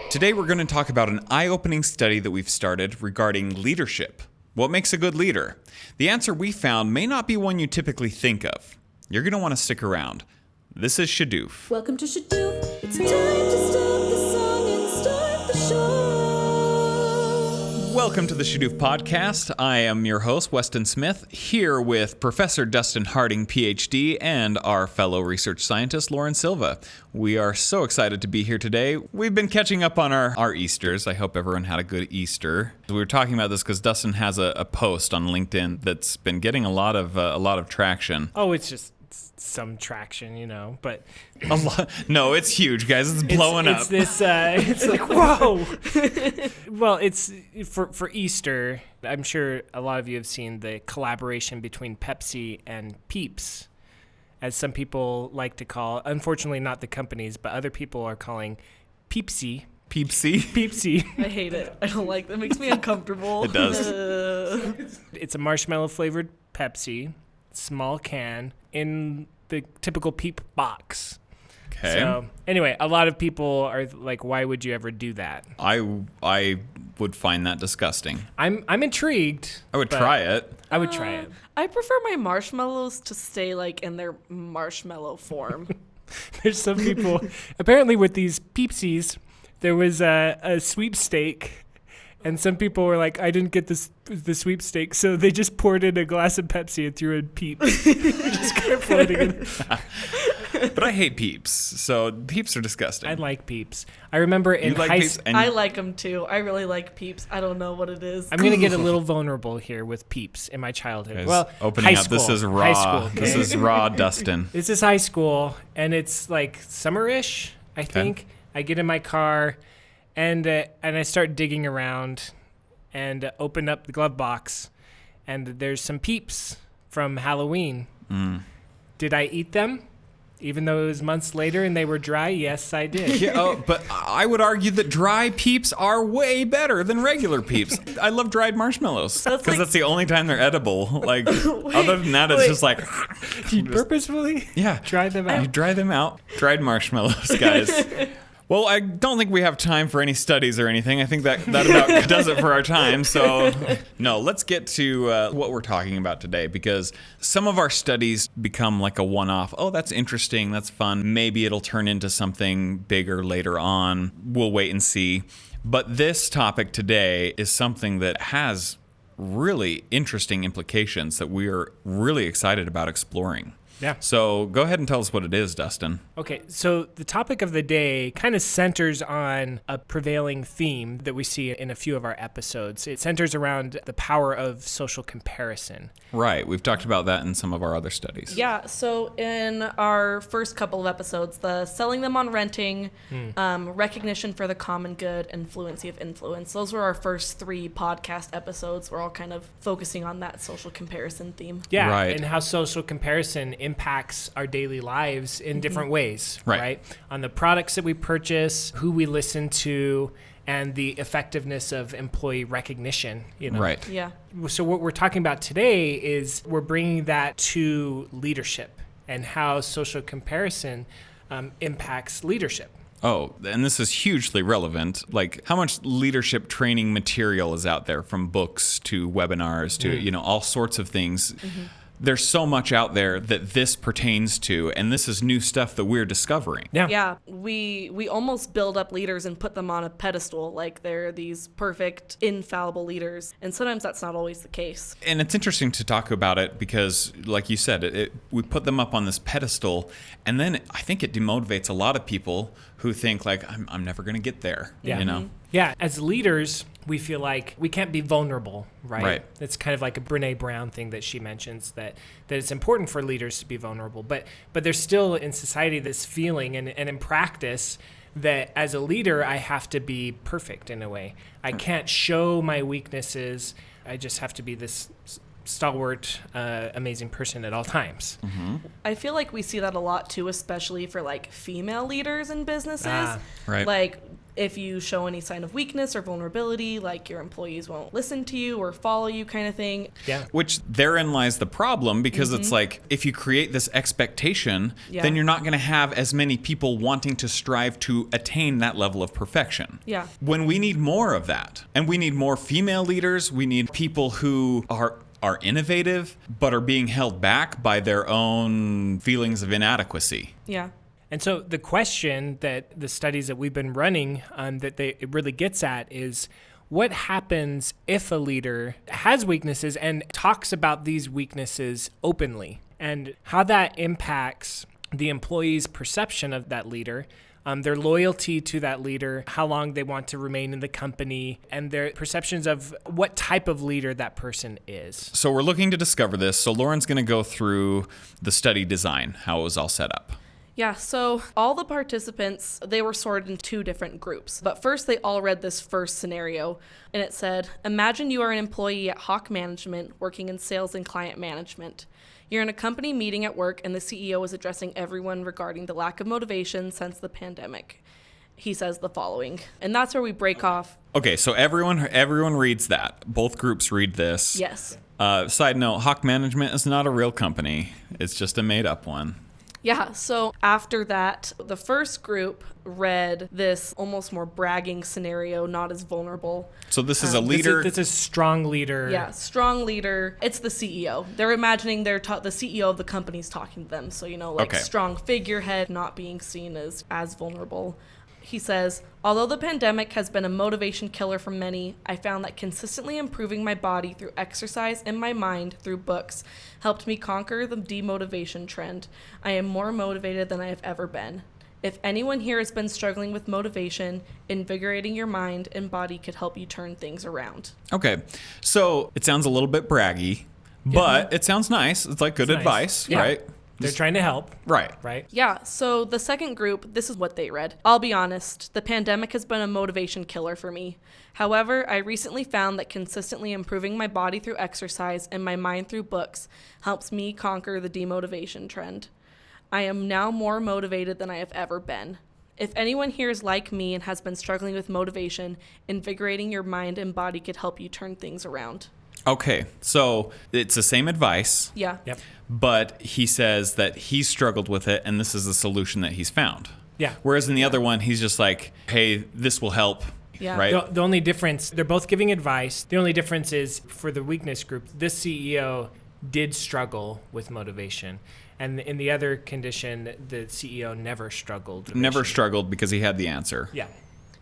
Today we're going to talk about an eye-opening study that we've started regarding leadership. What makes a good leader? The answer we found may not be one you typically think of. You're going to want to stick around. This is Shadûf. Welcome to Shadûf. It's time to stop the song and start the show. Welcome to the Shadûf podcast. I am your host, Weston Smith, here with Professor Dustin Harding, PhD, and our fellow research scientist, Lauren Silva. We are so excited to be here today. We've been catching up on our Easters. I hope everyone had a good Easter. We were talking about this because Dustin has a post on LinkedIn that's been getting a lot of traction. Oh, it's just some traction, but A lot. No, it's huge, guys. It's blowing up. It's this. It's like whoa. Well, it's for Easter. I'm sure a lot of you have seen the collaboration between Pepsi and Peeps, as some people like to call. Unfortunately, not the companies, but other people are calling Peepsy. Peepsy? I hate it. I don't like that. It makes me uncomfortable. It does. It's a marshmallow flavored Pepsi, small can, in the typical Peep box. Okay. So anyway, a lot of people are like, why would you ever do that? I would find that disgusting. I'm intrigued. I would try it. I would try it. I prefer my marshmallows to stay like in their marshmallow form. There's some people, apparently with these Peepsies, there was a sweepstake, and some people were like, I didn't get the sweepstake, so they just poured in a glass of Pepsi and threw in Peeps. Just kind of floating in. But I hate Peeps, so Peeps are disgusting. I like Peeps. I remember in You like high Peeps? school. And I like them too. I really like Peeps. I don't know what it is. I'm going to get a little vulnerable here with Peeps in my childhood. guys, Well, opening high up. school. This is raw. High school, okay? This is raw, Dustin. This is high school, and it's like summer-ish, I think. I get in my car, and I start digging around, and open up the glove box, and there's some Peeps from Halloween. Did I eat them? Even though it was months later and they were dry? Yes, I did. Yeah, but I would argue that dry Peeps are way better than regular Peeps. I love dried marshmallows because that's the only time they're edible. Like, other than that, it's just like... You purposefully dry them out? You dry them out. Dried marshmallows, guys. Well, I don't think we have time for any studies or anything. I think that about does it for our time. So, no, let's get to what we're talking about today, because some of our studies become like a one-off. Oh, that's interesting. That's fun. Maybe it'll turn into something bigger later on. We'll wait and see. But this topic today is something that has really interesting implications that we are really excited about exploring. Yeah. So go ahead and tell us what it is, Dustin. Okay, so the topic of the day kind of centers on a prevailing theme that we see in a few of our episodes. It centers around the power of social comparison. Right. We've talked about that in some of our other studies. Yeah, so in our first couple of episodes, the selling them on renting, recognition for the common good, and fluency of influence. Those were our first 3 podcast episodes. We're all kind of focusing on that social comparison theme. Yeah, Right. and how social comparison impacts our daily lives in different ways, right? On the products that we purchase, who we listen to, and the effectiveness of employee recognition, Right. Yeah. So what we're talking about today is we're bringing that to leadership and how social comparison impacts leadership. Oh, and this is hugely relevant. Like, how much leadership training material is out there, from books to webinars to, all sorts of things. There's so much out there that this pertains to, and this is new stuff that we're discovering. Yeah, we almost build up leaders and put them on a pedestal like they're these perfect, infallible leaders. And sometimes that's not always the case. And it's interesting to talk about it because, like you said, we put them up on this pedestal, and then I think it demotivates a lot of people who think, like, I'm never going to get there, Yeah, as leaders, we feel like we can't be vulnerable, right? Right. It's kind of like a Brene Brown thing that she mentions, that it's important for leaders to be vulnerable. But there's still in society this feeling and in practice that as a leader, I have to be perfect in a way. I can't show my weaknesses. I just have to be this stalwart, amazing person at all times. I feel like we see that a lot too, especially for like female leaders in businesses. Right. Like If you show any sign of weakness or vulnerability, like your employees won't listen to you or follow you kind of thing. Yeah. Which therein lies the problem, because it's like, if you create this expectation, then you're not going to have as many people wanting to strive to attain that level of perfection. Yeah. When we need more of that, and we need more female leaders, we need people who are innovative, but are being held back by their own feelings of inadequacy. Yeah. And so the question that the studies that we've been running it really gets at is, what happens if a leader has weaknesses and talks about these weaknesses openly, and how that impacts the employee's perception of that leader, their loyalty to that leader, how long they want to remain in the company, and their perceptions of what type of leader that person is. So we're looking to discover this. So Lauren's going to go through the study design, how it was all set up. Yeah, so all the participants, they were sorted in 2 different groups. But first, they all read this first scenario, and it said, imagine you are an employee at Hawk Management working in sales and client management. You're in a company meeting at work, and the CEO is addressing everyone regarding the lack of motivation since the pandemic. He says the following, and that's where we break off. Okay, so everyone reads that. Both groups read this. Yes. Side note, Hawk Management is not a real company. It's just a made-up one. Yeah, so after that, the first group read this almost more bragging scenario, not as vulnerable. So this is a leader. This is strong leader. Yeah, strong leader. It's the CEO. They're imagining the CEO of the company's talking to them. So, Okay. Strong figurehead, not being seen as vulnerable. He says, although the pandemic has been a motivation killer for many, I found that consistently improving my body through exercise and my mind through books helped me conquer the demotivation trend. I am more motivated than I have ever been. If anyone here has been struggling with motivation, invigorating your mind and body could help you turn things around. Okay, so it sounds a little bit braggy, but it sounds nice. It's like good advice, Yeah. right? They're trying to help. Right. Right? Yeah, so the second group, this is what they read. I'll be honest, the pandemic has been a motivation killer for me. However, I recently found that consistently improving my body through exercise and my mind through books helps me conquer the demotivation trend. I am now more motivated than I have ever been. If anyone here is like me and has been struggling with motivation, invigorating your mind and body could help you turn things around. Okay, so it's the same advice. Yeah. Yep. But he says that he's struggled with it, and this is the solution that he's found. Yeah. Whereas in the other one, he's just like, hey, this will help. Yeah. Right? The only difference, they're both giving advice. The only difference is for the weakness group, this CEO did struggle with motivation. And in the other condition, the CEO never struggled. Never struggled because he had the answer. Yeah.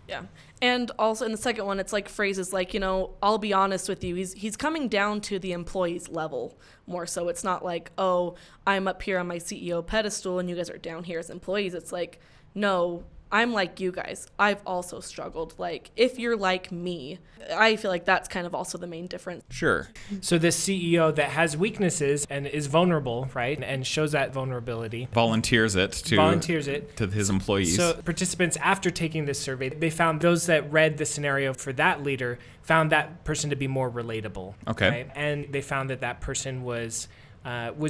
Yeah. And also in the second one, it's like phrases like, I'll be honest with you. He's coming down to the employee's level more so. It's not like, oh, I'm up here on my CEO pedestal and you guys are down here as employees. It's like, no, I'm like you guys. I've also struggled. Like, if you're like me, I feel like that's kind of also the main difference. Sure. So this CEO that has weaknesses and is vulnerable, right, and shows that vulnerability, Volunteers it to his employees. So participants, after taking this survey, they found those that read the scenario for that leader found that person to be more relatable. Okay. Right? And they found that person was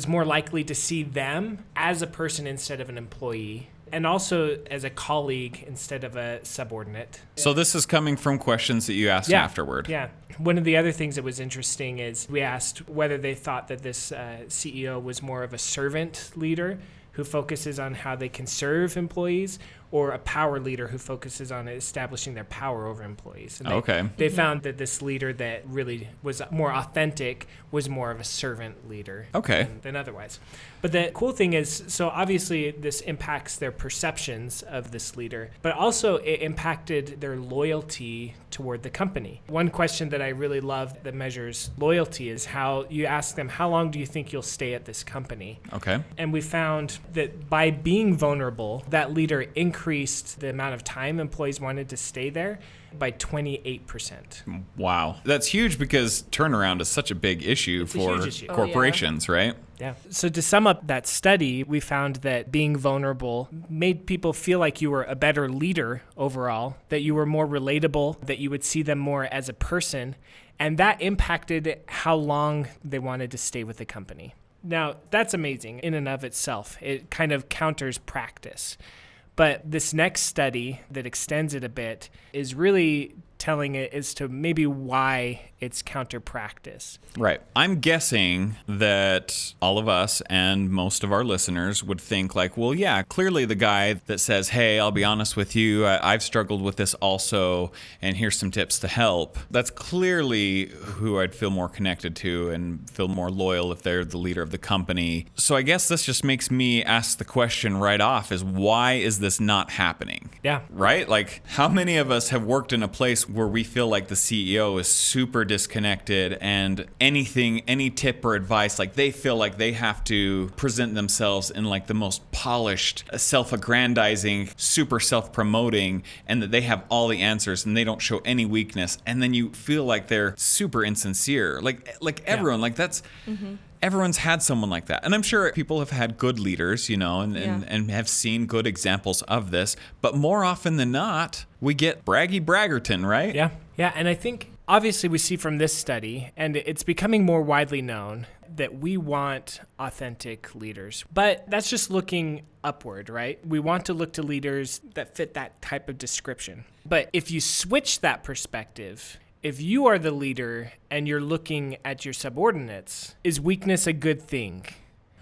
more likely to see them as a person instead of an employee, and also as a colleague instead of a subordinate. So this is coming from questions that you asked afterward. Yeah. One of the other things that was interesting is we asked whether they thought that this CEO was more of a servant leader who focuses on how they can serve employees, or a power leader who focuses on establishing their power over employees. And they found that this leader that really was more authentic was more of a servant leader than otherwise. But the cool thing is, so obviously this impacts their perceptions of this leader, but also it impacted their loyalty toward the company. One question that I really love that measures loyalty is how you ask them, how long do you think you'll stay at this company? Okay. And we found that by being vulnerable, that leader increased the amount of time employees wanted to stay there by 28%. Wow. That's huge because turnaround is such a big issue for corporations, right? Yeah. So to sum up that study, we found that being vulnerable made people feel like you were a better leader overall, that you were more relatable, that you would see them more as a person, and that impacted how long they wanted to stay with the company. Now, that's amazing in and of itself. It kind of counters practice. But this next study that extends it a bit is really telling it as to maybe why it's counter practice. Right. I'm guessing that all of us and most of our listeners would think like, well, yeah, clearly the guy that says, hey, I'll be honest with you, I've struggled with this also, and here's some tips to help. That's clearly who I'd feel more connected to and feel more loyal if they're the leader of the company. So I guess this just makes me ask the question right off is, why is this not happening? Yeah. Right? Like, how many of us have worked in a place where we feel like the CEO is super disconnected and anything, any tip or advice, like they feel like they have to present themselves in like the most polished, self-aggrandizing, super self-promoting, and that they have all the answers and they don't show any weakness. And then you feel like they're super insincere. Like everyone, like that's... Everyone's had someone like that. And I'm sure people have had good leaders, you know, and have seen good examples of this. But more often than not, we get braggy braggerton, right? Yeah. Yeah. And I think obviously we see from this study, and it's becoming more widely known, that we want authentic leaders. But that's just looking upward, right? We want to look to leaders that fit that type of description. But if you switch that perspective, if you are the leader and you're looking at your subordinates, is weakness a good thing?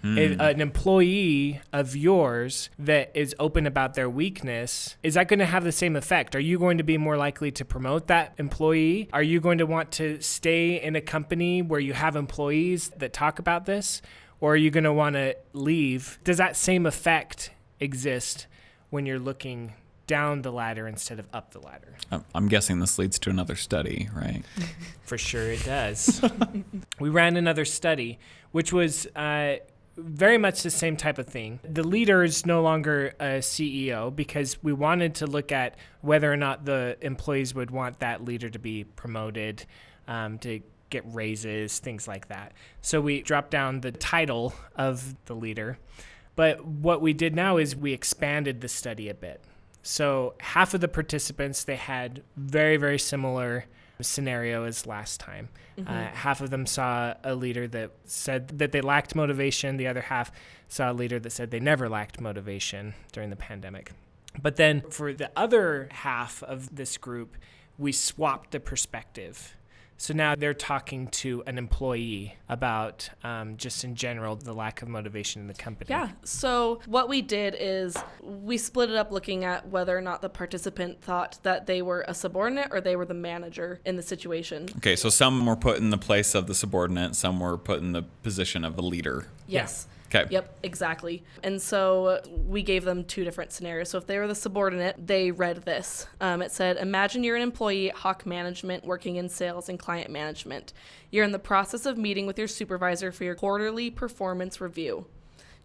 An employee of yours that is open about their weakness, is that going to have the same effect? Are you going to be more likely to promote that employee? Are you going to want to stay in a company where you have employees that talk about this? Or are you going to want to leave? Does that same effect exist when you're looking down the ladder instead of up the ladder? I'm guessing this leads to another study, right? For sure it does. We ran another study, which was very much the same type of thing. The leader is no longer a CEO because we wanted to look at whether or not the employees would want that leader to be promoted, to get raises, things like that. So we dropped down the title of the leader. But what we did now is we expanded the study a bit. So half of the participants, they had very, very similar scenario as last time. Half of them saw a leader that said that they lacked motivation. The other half saw a leader that said they never lacked motivation during the pandemic. But then for the other half of this group, we swapped the perspective. So now they're talking to an employee about just in general the lack of motivation in the company. Yeah. So what we did is we split it up looking at whether or not the participant thought that they were a subordinate or they were the manager in the situation. Okay, so some were put in the place of the subordinate, some were put in the position of the leader. Yes. Okay. Yep, exactly. And so we gave them two different scenarios. So if they were the subordinate, they read this. It said, imagine you're an employee at Hawk Management working in sales and client management. You're in the process of meeting with your supervisor for your quarterly performance review.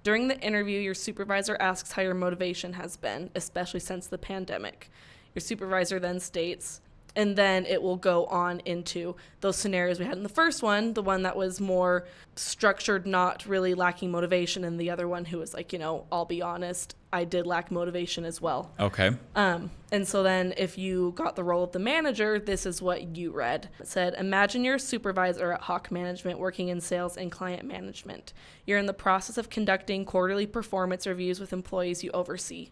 During the interview, your supervisor asks how your motivation has been, especially since the pandemic. Your supervisor then states, and then it will go on into those scenarios we had in the first one, the one that was more structured, not really lacking motivation, and the other one who was like, I'll be honest, I did lack motivation as well. Okay. And so then if you got the role of the manager, this is what you read. It said, imagine you're a supervisor at Hawk Management working in sales and client management. You're in the process of conducting quarterly performance reviews with employees you oversee.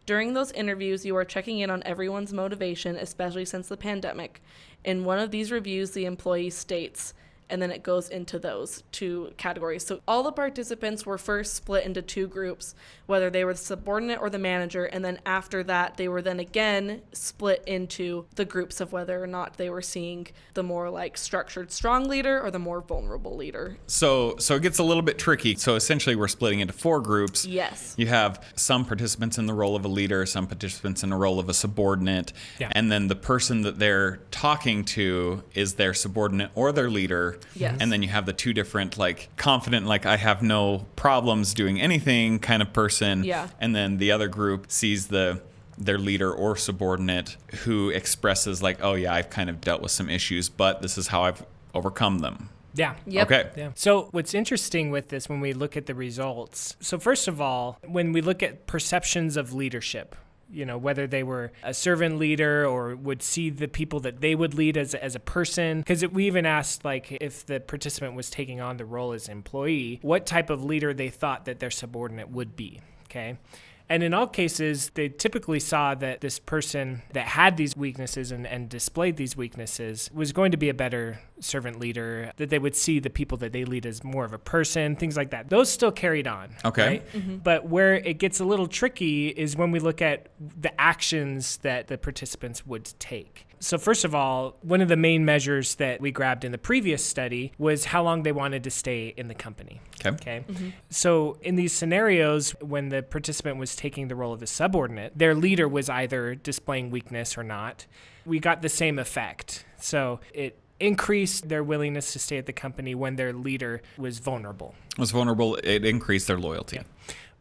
During those interviews, you are checking in on everyone's motivation, especially since the pandemic. In one of these reviews, the employee states, and then it goes into those two categories. So all the participants were first split into two groups, whether they were the subordinate or the manager, and then after that, they were then again split into the groups of whether or not they were seeing the more like structured, strong leader or the more vulnerable leader. So it gets a little bit tricky. So essentially, we're splitting into four groups. Yes. You have some participants in the role of a leader, some participants in the role of a subordinate, and then the person that they're talking to is their subordinate or their leader. Yes. And then you have the two different, like, confident, like, I have no problems doing anything kind of person. Yeah. And then the other group sees their leader or subordinate who expresses, like, oh, yeah, I've kind of dealt with some issues, but this is how I've overcome them. Yeah. Yep. Okay. Yeah. So what's interesting with this when we look at the results, so first of all, when we look at perceptions of leadership, whether they were a servant leader or would see the people that they would lead as a person. Because we even asked, like, if the participant was taking on the role as an employee, what type of leader they thought that their subordinate would be, okay? And in all cases, they typically saw that this person that had these weaknesses and displayed these weaknesses was going to be a better servant leader, that they would see the people that they lead as more of a person, things like that. Those still carried on. Okay. Right? Mm-hmm. But where it gets a little tricky is when we look at the actions that the participants would take. So first of all, one of the main measures that we grabbed in the previous study was how long they wanted to stay in the company. Okay. Mm-hmm. So in these scenarios, when the participant was taking the role of the subordinate, their leader was either displaying weakness or not. We got the same effect. So it increased their willingness to stay at the company when their leader was vulnerable. It increased their loyalty. Yeah.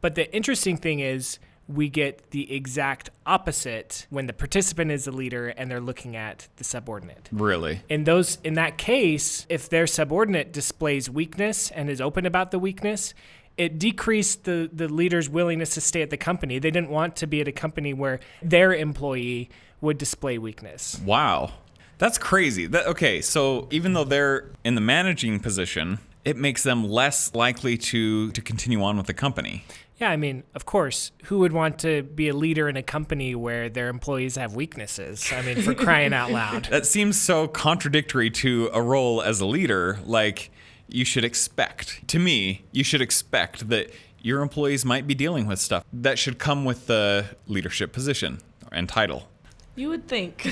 But the interesting thing is, we get the exact opposite when the participant is the leader and they're looking at the subordinate. Really? In that case, if their subordinate displays weakness and is open about the weakness, it decreased the leader's willingness to stay at the company. They didn't want to be at a company where their employee would display weakness. Wow. That's crazy. Okay, so even though they're in the managing position, it makes them less likely to continue on with the company. Yeah, I mean, of course, who would want to be a leader in a company where their employees have weaknesses? I mean, for crying out loud. That seems so contradictory to a role as a leader. Like, you should expect that your employees might be dealing with stuff that should come with the leadership position and title. You would think.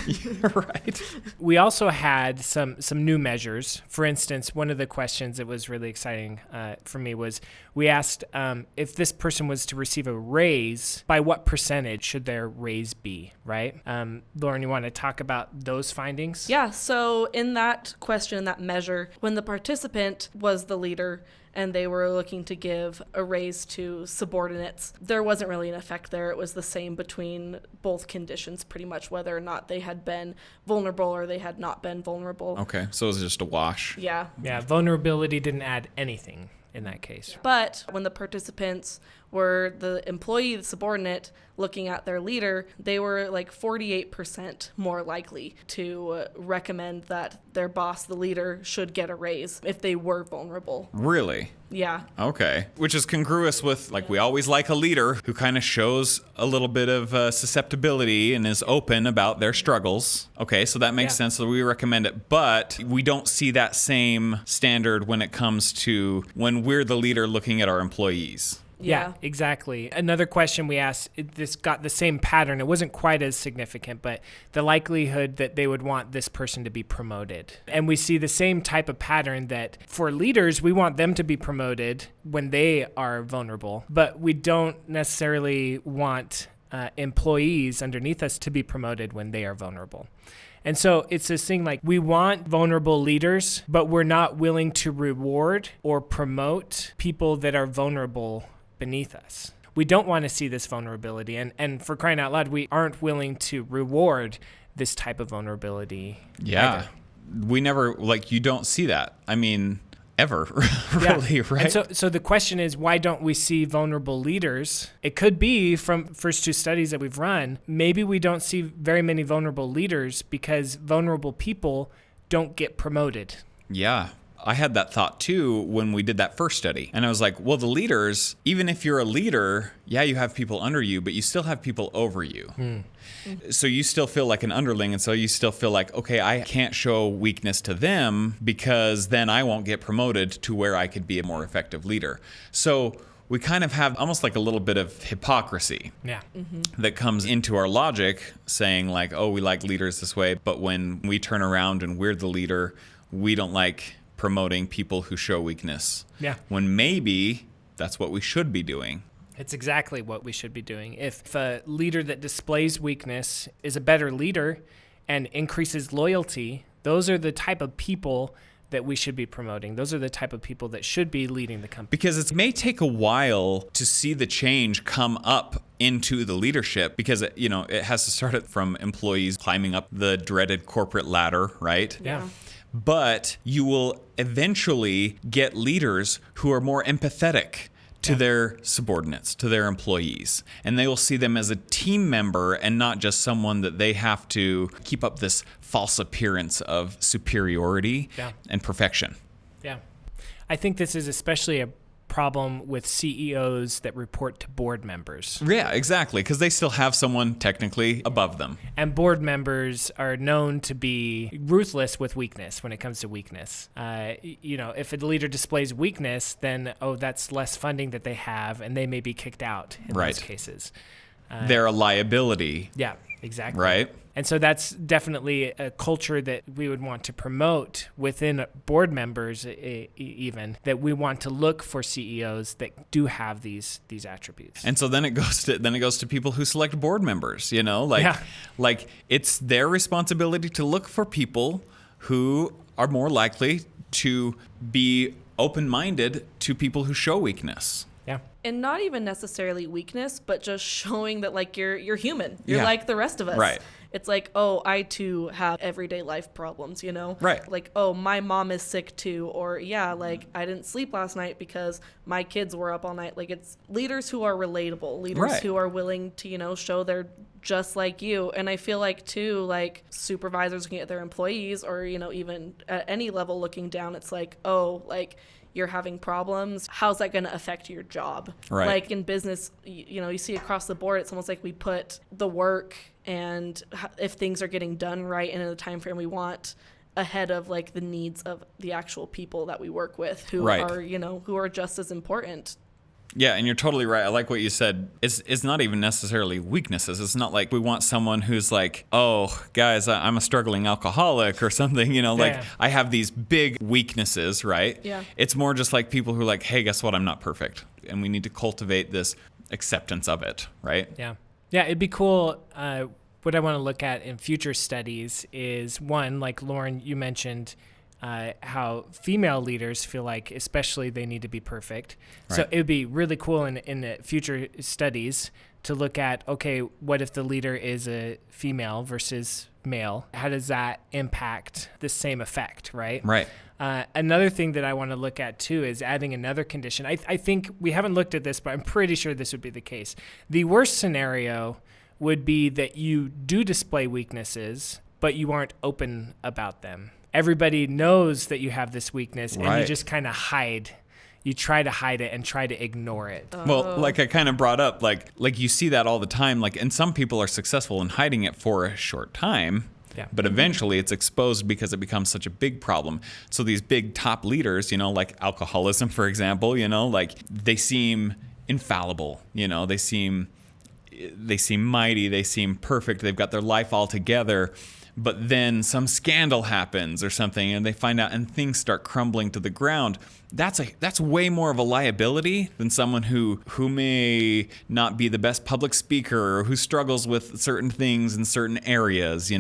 Right. We also had some new measures. For instance, one of the questions that was really exciting for me was we asked if this person was to receive a raise, by what percentage should their raise be, right? Lauren, you want to talk about those findings? Yeah, so in that question, that measure, when the participant was the leader and they were looking to give a raise to subordinates, there wasn't really an effect there. It was the same between both conditions, pretty much, whether or not they had been vulnerable or they had not been vulnerable. Okay, so it was just a wash. Yeah. Yeah, vulnerability didn't add anything in that case. But when the participants were the employee, the subordinate, looking at their leader, they were like 48% more likely to recommend that their boss, the leader, should get a raise if they were vulnerable. Really? Yeah. Okay. Which is congruous with, like, we always like a leader who kind of shows a little bit of susceptibility and is open about their struggles. Okay, so that makes sense. So we recommend it. But we don't see that same standard when it comes to when we're the leader looking at our employees. Yeah, exactly. Another question we asked, this got the same pattern. It wasn't quite as significant, but the likelihood that they would want this person to be promoted. And we see the same type of pattern that for leaders, we want them to be promoted when they are vulnerable, but we don't necessarily want employees underneath us to be promoted when they are vulnerable. And so it's this thing like we want vulnerable leaders, but we're not willing to reward or promote people that are vulnerable beneath us. We don't want to see this vulnerability. And for crying out loud, we aren't willing to reward this type of vulnerability. Yeah. Either. We never, you don't see that. I mean, ever, really, yeah. right? And so the question is, why don't we see vulnerable leaders? It could be from first two studies that we've run, maybe we don't see very many vulnerable leaders because vulnerable people don't get promoted. Yeah. I had that thought too when we did that first study. And I was like, well, the leaders, even if you're a leader, yeah, you have people under you, but you still have people over you. So you still feel like an underling. And so you still feel like, okay, I can't show weakness to them because then I won't get promoted to where I could be a more effective leader. So we kind of have almost like a little bit of hypocrisy that comes into our logic saying like, oh, we like leaders this way. But when we turn around and we're the leader, we don't like promoting people who show weakness. Yeah. When maybe that's what we should be doing. It's exactly what we should be doing. If a leader that displays weakness is a better leader and increases loyalty, those are the type of people that we should be promoting. Those are the type of people that should be leading the company. Because it may take a while to see the change come up into the leadership because, it has to start from employees climbing up the dreaded corporate ladder, right? Yeah. But you will eventually get leaders who are more empathetic to their subordinates, to their employees. And they will see them as a team member and not just someone that they have to keep up this false appearance of superiority and perfection. Yeah. I think this is especially a problem with CEOs that report to board members. Yeah, exactly, because they still have someone technically above them. And board members are known to be ruthless with weakness when it comes to weakness. If a leader displays weakness, then, that's less funding that they have, and they may be kicked out in those cases. They're a liability. Yeah, exactly. Right? And so that's definitely a culture that we would want to promote within board members, even that we want to look for CEOs that do have these attributes. And so then it goes to people who select board members. Like it's their responsibility to look for people who are more likely to be open-minded to people who show weakness. Yeah. And not even necessarily weakness, but just showing that like you're human. You're like the rest of us. Right. It's like, I too have everyday life problems, Right. Like, my mom is sick too, or like I didn't sleep last night because my kids were up all night. Like, it's leaders who are relatable, leaders who are willing to, show they're just like you. And I feel like too, like supervisors looking at their employees or, even at any level looking down, it's like, like you're having problems, how's that going to affect your job? Right. Like in business, you see across the board, it's almost like we put the work and if things are getting done right and in the time frame we want ahead of like the needs of the actual people that we work with who are, who are just as important. Yeah, and you're totally right. I like what you said. It's not even necessarily weaknesses. It's not like we want someone who's like, oh, guys, I'm a struggling alcoholic or something, I have these big weaknesses, right? Yeah. It's more just like people who are like, hey, guess what? I'm not perfect. And we need to cultivate this acceptance of it, right? Yeah. Yeah, it'd be cool. What I want to look at in future studies is one, like Lauren, you mentioned, how female leaders feel like especially they need to be perfect. Right. So it would be really cool in the future studies to look at, okay, what if the leader is a female versus male? How does that impact the same effect, right? Right. Another thing that I want to look at too is adding another condition. I think we haven't looked at this, but I'm pretty sure this would be the case. The worst scenario would be that you do display weaknesses, but you aren't open about them. Everybody knows that you have this weakness, and you just kind of hide. You try to hide it and try to ignore it. Well, like I kind of brought up, like you see that all the time. and some people are successful in hiding it for a short time. Yeah. But eventually it's exposed because it becomes such a big problem. So these big top leaders, like alcoholism, for example, they seem infallible. They seem mighty. They seem perfect. They've got their life all together. But then some scandal happens or something and they find out and things start crumbling to the ground. That's way more of a liability than someone who may not be the best public speaker or who struggles with certain things in certain areas,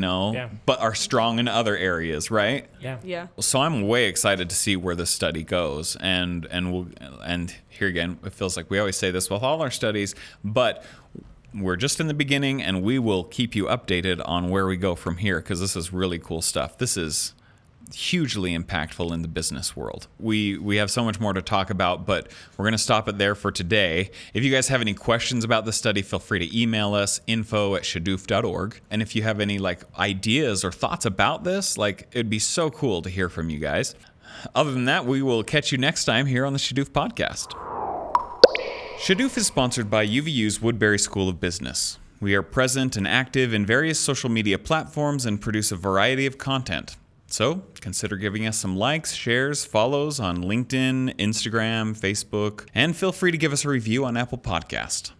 but are strong in other areas, right? Yeah. Yeah. So I'm way excited to see where this study goes. And here again, it feels like we always say this with all our studies, but we're just in the beginning, and we will keep you updated on where we go from here because this is really cool stuff. This is hugely impactful in the business world. We have so much more to talk about, but we're going to stop it there for today. If you guys have any questions about the study, feel free to email us, info@shadûf.org. And if you have any ideas or thoughts about this, it'd be so cool to hear from you guys. Other than that, we will catch you next time here on the Shadûf Podcast. Shadûf is sponsored by UVU's Woodbury School of Business. We are present and active in various social media platforms and produce a variety of content. So consider giving us some likes, shares, follows on LinkedIn, Instagram, Facebook, and feel free to give us a review on Apple Podcast.